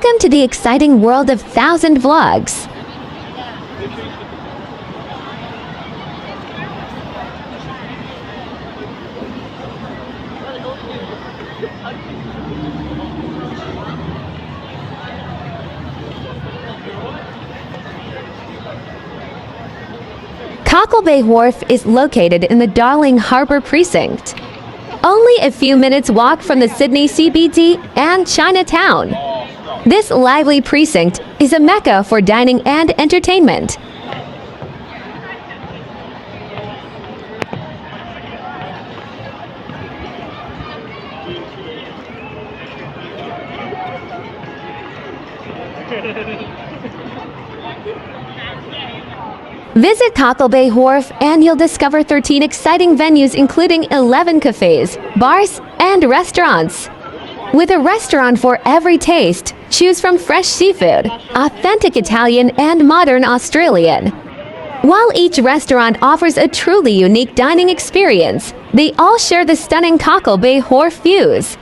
Welcome to the exciting world of 1,000 vlogs. Cockle Bay Wharf is located in the Darling Harbour precinct. Only a few minutes walk from the Sydney CBD and Chinatown. This lively precinct is a mecca for dining and entertainment. Visit Cockle Bay Wharf and you'll discover 13 exciting venues including 11 cafes, bars, and restaurants. With a restaurant for every taste, choose from fresh seafood, authentic Italian, and modern Australian. While each restaurant offers a truly unique dining experience, they all share the stunning Cockle Bay Wharf views.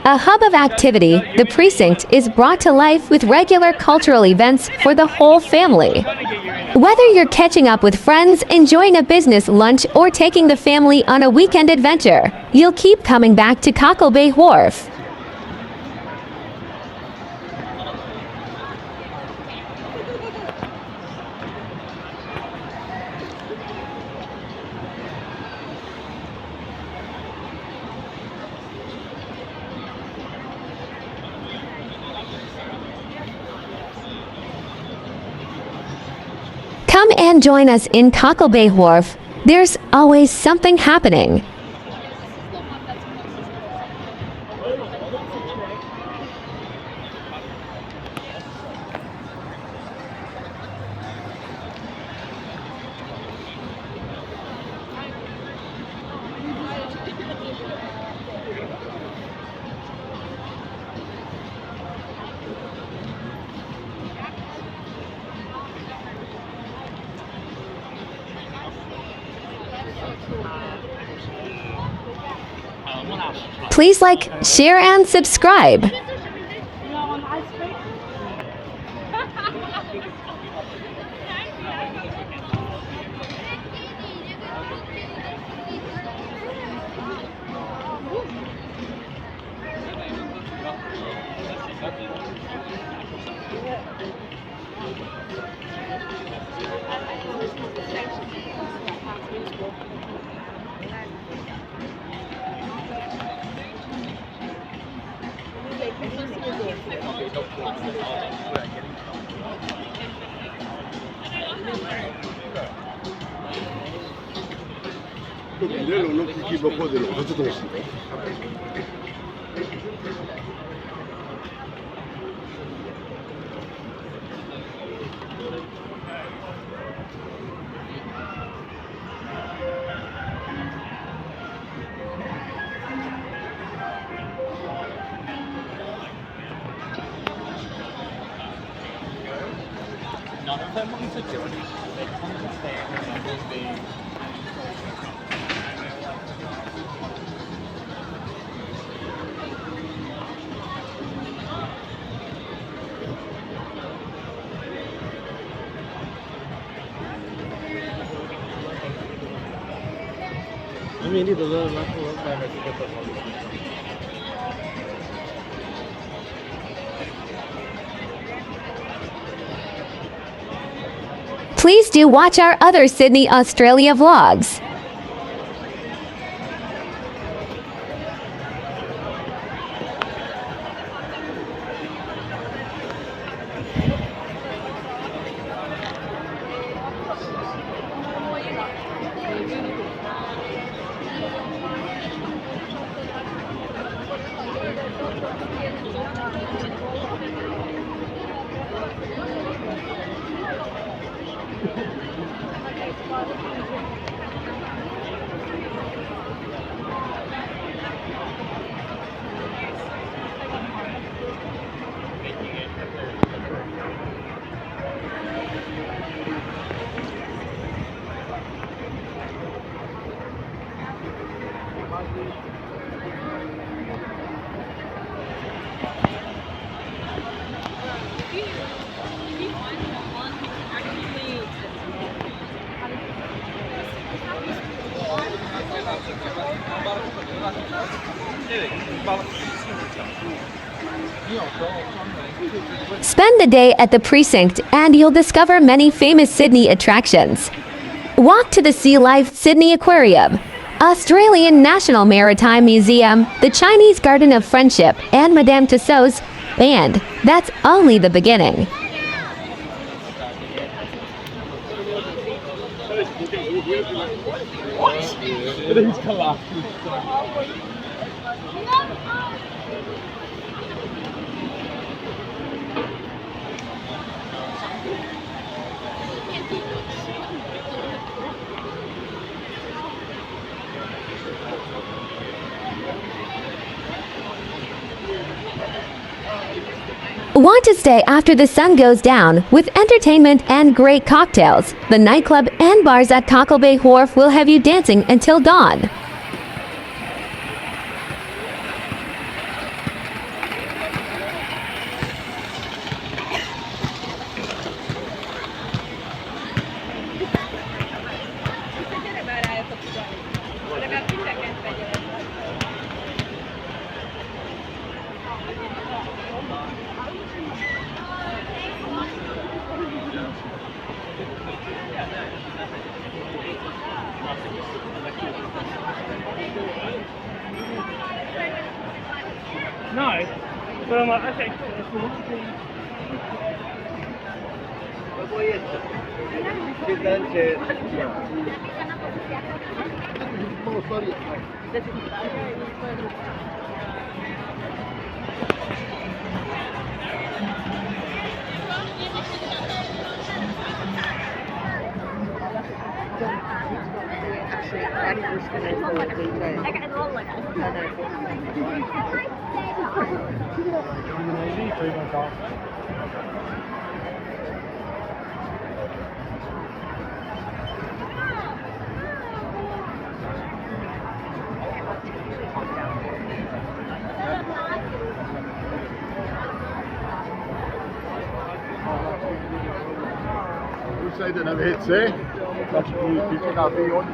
A hub of activity, the precinct is brought to life with regular cultural events for the whole family. Whether you're catching up with friends, enjoying a business lunch, or taking the family on a weekend adventure, you'll keep coming back to Cockle Bay Wharf. Come and join us in Cockle Bay Wharf. There's always something happening. Please like, share, and subscribe. Please do watch our other Sydney, Australia vlogs. Spend the day at the precinct and you'll discover many famous Sydney attractions. Walk to the Sea Life Sydney Aquarium, Australian National Maritime Museum, the Chinese Garden of Friendship, and Madame Tussauds Band. That's only the beginning. Want to stay after the sun goes down with entertainment and great cocktails? The nightclub and bars at Cockle Bay Wharf will have you dancing until dawn. No, but I'm like, okay, cool. Hoe zei dat nou weer, hè? Dat je die fiets gaat weer on.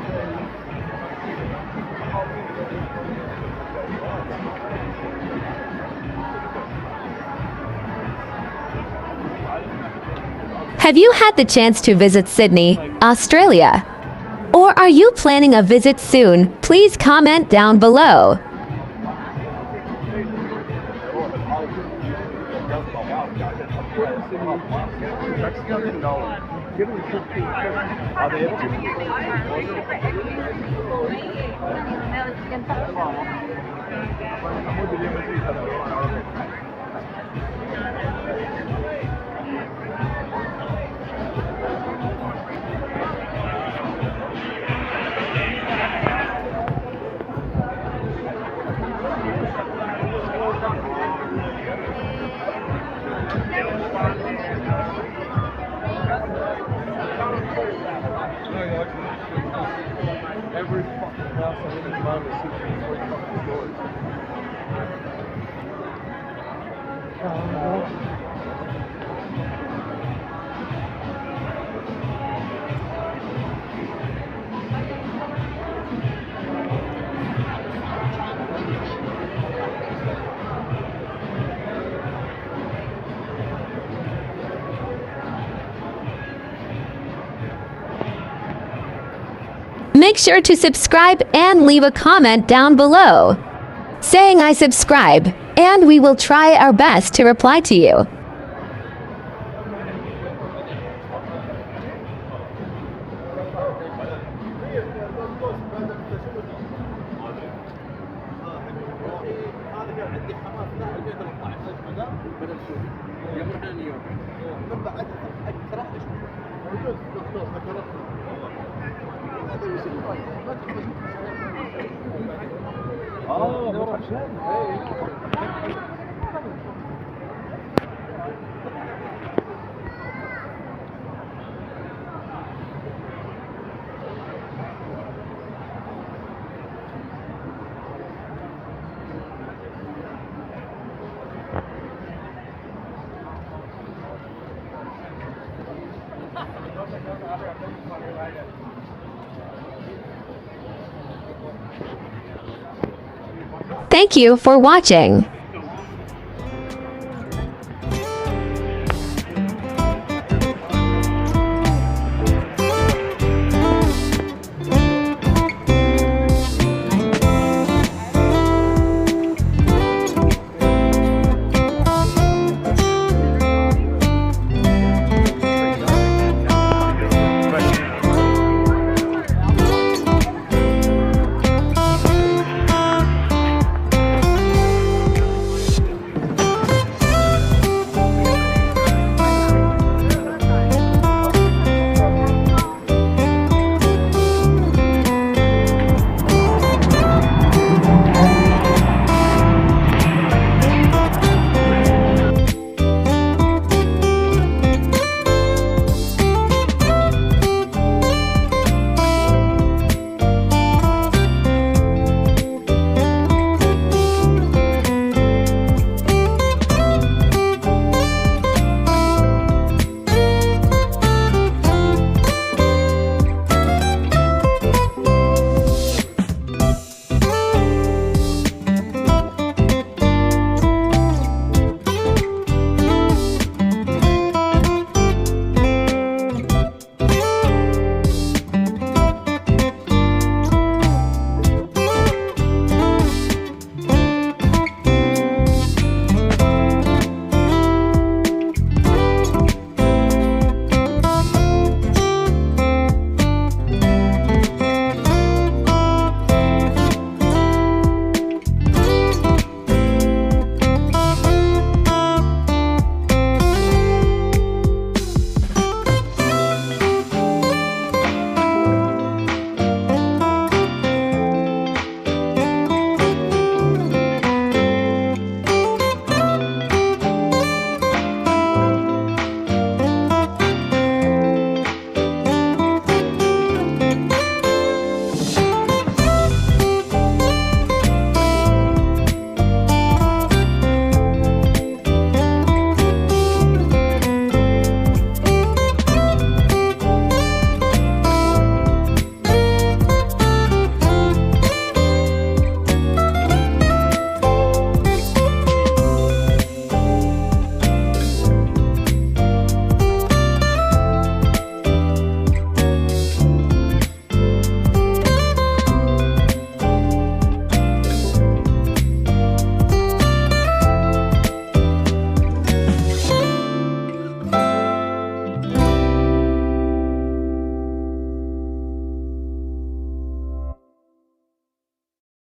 Have you had the chance to visit Sydney, Australia? Or are you planning a visit soon? Please comment down below. Every fucking house I live in London is 3 fucking doors. Make sure to subscribe and leave a comment down below, saying I subscribe, and we will try our best to reply to you. Thank you for watching.